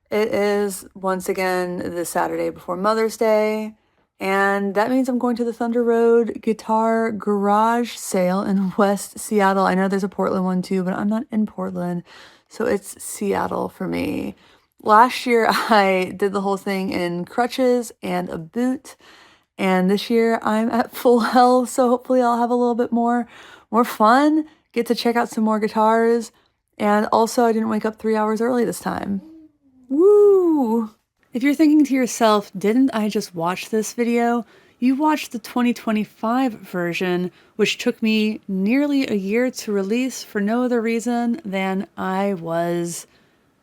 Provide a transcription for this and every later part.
It is once again the Saturday before Mother's Day, and that means I'm going to the Thunder Road Guitar Garage Sale in West Seattle. I know there's a Portland one too, but I'm not in Portland, so it's Seattle for me. Last year I did the whole thing in crutches and a boot, and this year I'm at full health, so hopefully I'll have a little bit more fun, get to check out some more guitars, and also I didn't wake up 3 hours early this time. Woo! If you're thinking to yourself, didn't I just watch this video? You watched the 2025 version, which took me nearly a year to release for no other reason than I was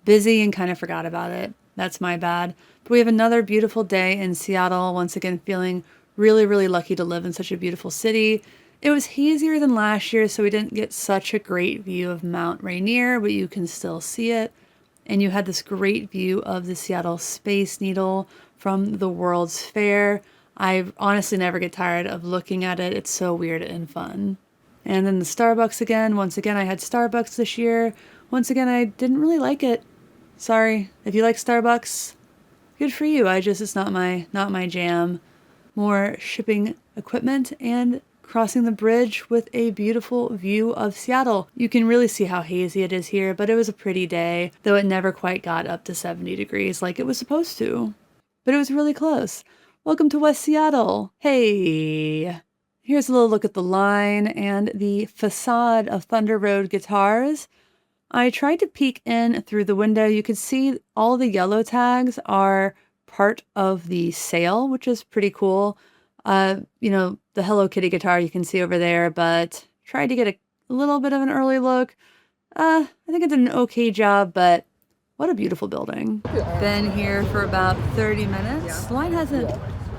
busy and kind of forgot about it. That's my bad. But we have another beautiful day in Seattle. Once again, feeling really, really lucky to live in such a beautiful city. It was hazier than last year, so we didn't get such a great view of Mount Rainier, but you can still see it. And you had this great view of the Seattle Space Needle from the World's Fair. I honestly never get tired of looking at it. It's so weird and fun. And then the Starbucks again. Once again, I had Starbucks this year. Once again, I didn't really like it. Sorry. If you like Starbucks, good for you. It's not my jam. More shipping equipment and crossing the bridge with a beautiful view of Seattle. You can really see how hazy it is here, but it was a pretty day, though it never quite got up to 70 degrees like it was supposed to. But it was really close. Welcome to West Seattle. Hey! Here's a little look at the line and the facade of Thunder Road guitars. I tried to peek in through the window. You could see all the yellow tags are part of the sale, which is pretty cool. The Hello Kitty guitar you can see over there, but tried to get a little bit of an early look. I think it did an okay job, but what a beautiful building. Been here for about 30 minutes. The line hasn't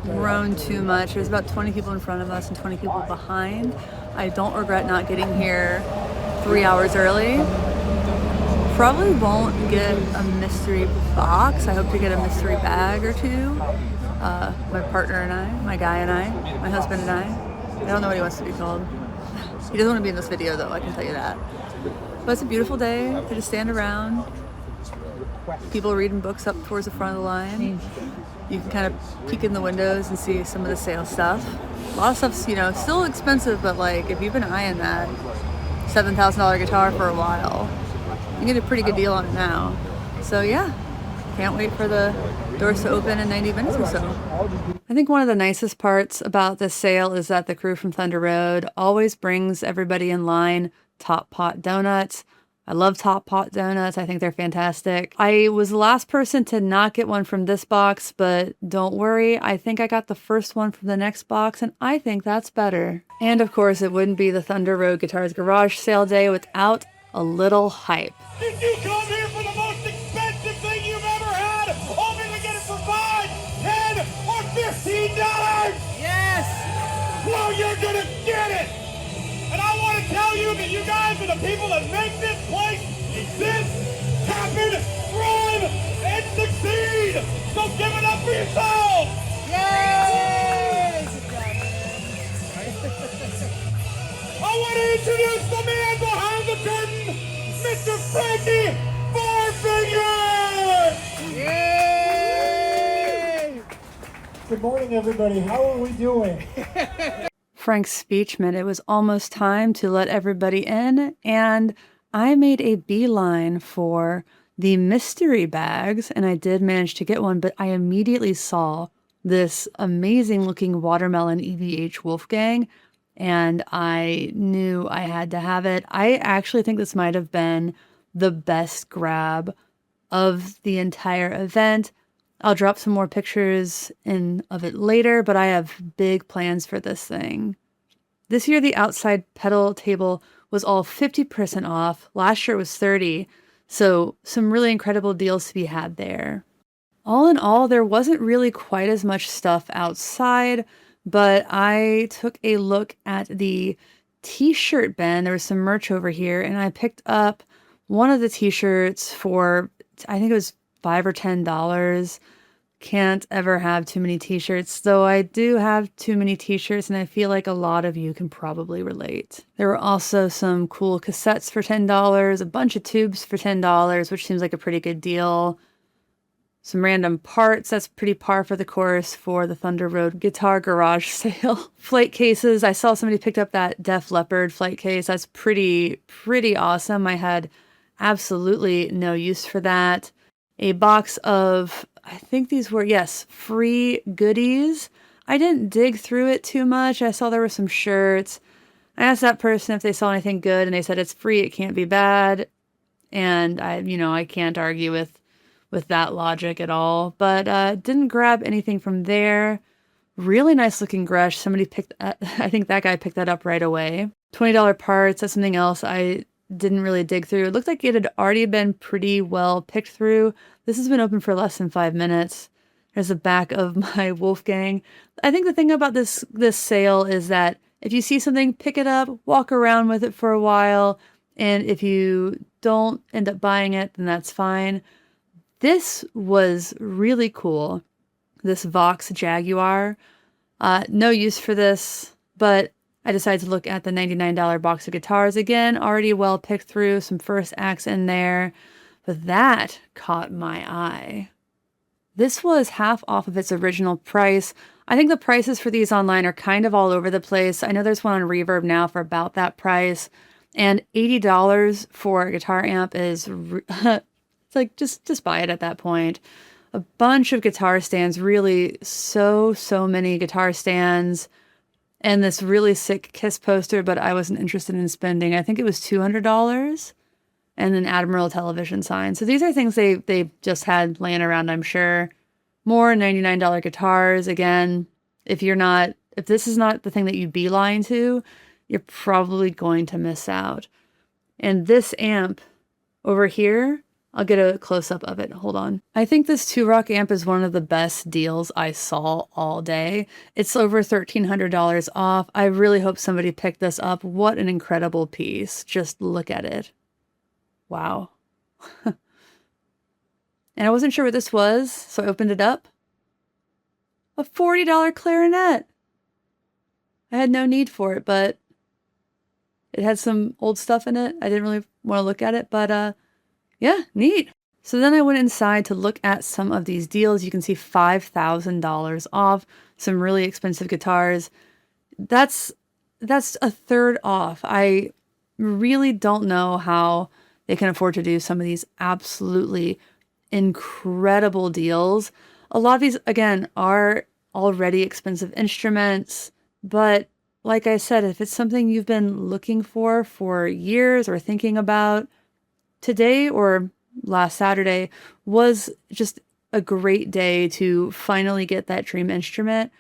grown too much. There's about 20 people in front of us and 20 people behind. I don't regret not getting here 3 hours early. Probably won't get a mystery box. I hope to get a mystery bag or two. My partner and I, my guy and I, my husband and I don't know what he wants to be called. He doesn't want to be in this video though, I can tell you that. But it's a beautiful day to just stand around. People reading books up towards the front of the line. You can kind of peek in the windows and see some of the sale stuff. A lot of stuff's, still expensive, but like if you've been eyeing that $7,000 guitar for a while, you get a pretty good deal on it now. So yeah, can't wait for the doors to open in 90 minutes or so. I think one of the nicest parts about this sale is that the crew from Thunder Road always brings everybody in line Top Pot donuts. I love Top Pot donuts. I think they're fantastic. I was the last person to not get one from this box, but don't worry. I think I got the first one from the next box, and I think that's better. And of course, it wouldn't be the Thunder Road Guitars Garage Sale Day without a little hype. Did you come here for the most expensive thing you've ever had, only to get it for $5, $10, or $15? Yes! Well, you're gonna get it! And I want to tell you that you guys are the people that make this place exist, happen, thrive, and succeed! So give it up for yourselves! Yay! I want to introduce the man behind the curtain, Mr. Frankie Fourfinger! Yay! Good morning, everybody. How are we doing? Frank's speech meant it was almost time to let everybody in, and I made a beeline for the mystery bags, and I did manage to get one, but I immediately saw this amazing looking watermelon EVH Wolfgang, and I knew I had to have it. I actually think this might have been the best grab of the entire event. I'll drop some more pictures of it later, but I have big plans for this thing. This year, the outside pedal table was all 50% off. Last year it was 30%, so some really incredible deals to be had there. All in all, there wasn't really quite as much stuff outside, but I took a look at the t-shirt bin. There was some merch over here, and I picked up one of the t-shirts for, I think it was $5 or $10. Can't ever have too many t-shirts, though I do have too many t-shirts, and I feel like a lot of you can probably relate. There were also some cool cassettes for $10, a bunch of tubes for $10, which seems like a pretty good deal. some random parts. That's pretty par for the course for the Thunder Road guitar garage sale. Flight cases. I saw somebody picked up that Def Leppard flight case. That's pretty awesome. I had absolutely no use for that. A box of, I think these were, yes, free goodies. I didn't dig through it too much. I saw there were some shirts. I asked that person if they saw anything good, and they said it's free, it can't be bad. And I can't argue with that logic at all. But didn't grab anything from there. Really nice looking Gresh. Somebody I think that guy picked that up right away. $20 parts. That's something else I didn't really dig through. It looked like it had already been pretty well picked through. This has been open for less than 5 minutes. There's the back of my Wolfgang. I think the thing about this sale is that if you see something, pick it up, walk around with it for a while, and if you don't end up buying it, then that's fine. This was really cool. This Vox Jaguar. No use for this, but I decided to look at the $99 box of guitars. Again, already well picked through, some first acts in there, but that caught my eye. This was half off of its original price. I think the prices for these online are kind of all over the place. I know there's one on Reverb now for about that price, and $80 for a guitar amp is, it's like, just buy it at that point. A bunch of guitar stands, really so many guitar stands, and this really sick Kiss poster, but I wasn't interested in spending. I think it was $200, and an Admiral television sign. So these are things they just had laying around, I'm sure. More $99 guitars. Again, if this is not the thing that you beeline to, you're probably going to miss out. And this amp over here, I'll get a close-up of it. Hold on. I think this 2-Rock amp is one of the best deals I saw all day. It's over $1,300 off. I really hope somebody picked this up. What an incredible piece. Just look at it. Wow. And I wasn't sure what this was, so I opened it up. A $40 clarinet. I had no need for it, but it had some old stuff in it. I didn't really want to look at it, but yeah, neat. So then I went inside to look at some of these deals. You can see $5,000 off, some really expensive guitars. That's a third off. I really don't know how they can afford to do some of these absolutely incredible deals. A lot of these, again, are already expensive instruments, but like I said, if it's something you've been looking for years or thinking about, today or last Saturday was just a great day to finally get that dream instrument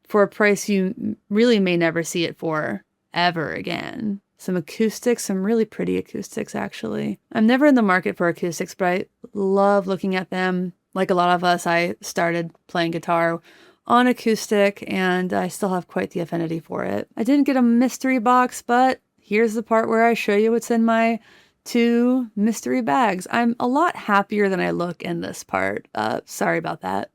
for a price you really may never see it for ever again. Some acoustics, some really pretty acoustics, actually. I'm never in the market for acoustics, but I love looking at them. Like a lot of us, I started playing guitar on acoustic, and I still have quite the affinity for it. I didn't get a mystery box, but here's the part where I show you what's in my 2 mystery bags. I'm a lot happier than I look in this part. Sorry about that.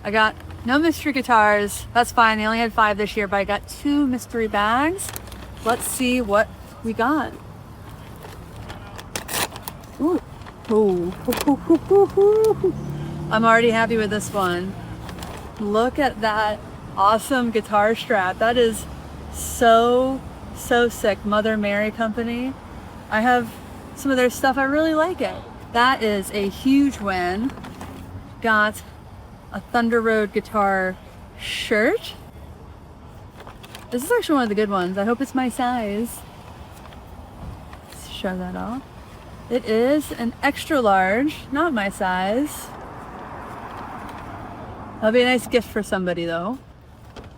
I got no mystery guitars. That's fine. They only had 5 this year, but I got 2 mystery bags. Let's see what we got. Ooh. Ooh. I'm already happy with this one. Look at that awesome guitar strap. That is so sick. Mother Mary Company. I have some of their stuff. I really like it. That is a huge win. Got a Thunder Road guitar shirt. This is actually one of the good ones. I hope it's my size. Let's show that off. It is an extra large, not my size. That'll be a nice gift for somebody though.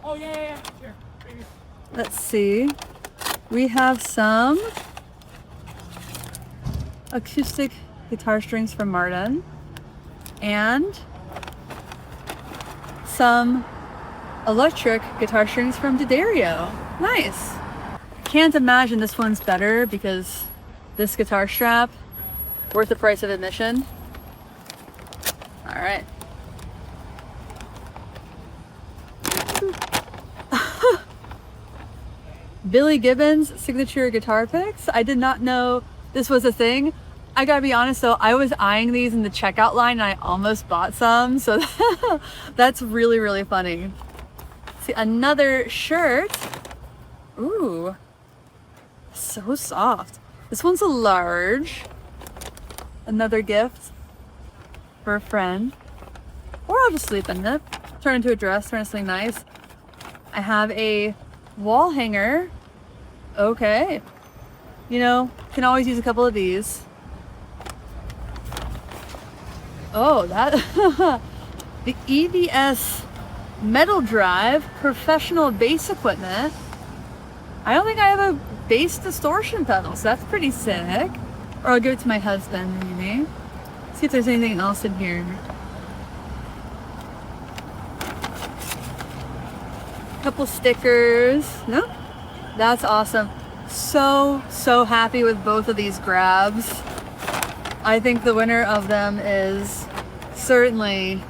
Oh, yeah. Sure. Let's see. We have some acoustic guitar strings from Martin and some electric guitar strings from D'Addario. Nice. Can't imagine this one's better because this guitar strap, worth the price of admission. All right. Billy Gibbons signature guitar picks. I did not know this was a thing. I gotta be honest though, I was eyeing these in the checkout line and I almost bought some, so that's really, really funny. See, another shirt. Ooh, so soft. This one's a large. Another gift for a friend. Or I'll just sleep in it. Turn into a dress, turn into something nice. I have a wall hanger. Okay. You know, can always use a couple of these. Oh, that the EVS metal drive professional bass equipment. I don't think I have a bass distortion pedal, so that's pretty sick. Or I'll give it to my husband, maybe. See if there's anything else in here. Couple stickers. No? That's awesome. So happy with both of these grabs. I think the winner of them is certainly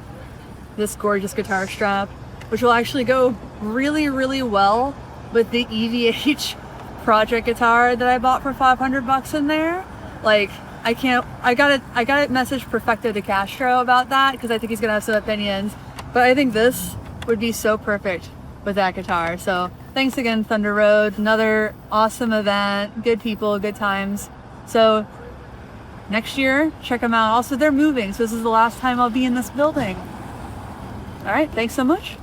this gorgeous guitar strap, which will actually go really, really well with the EVH project guitar that I bought for 500 bucks in there. Like, I got a message Perfecto de Castro about that because I think he's gonna have some opinions, but I think this would be so perfect with that guitar. So thanks again, Thunder Road. Another awesome event, good people, good times. So next year, check them out. Also, they're moving, so this is the last time I'll be in this building. All right, thanks so much.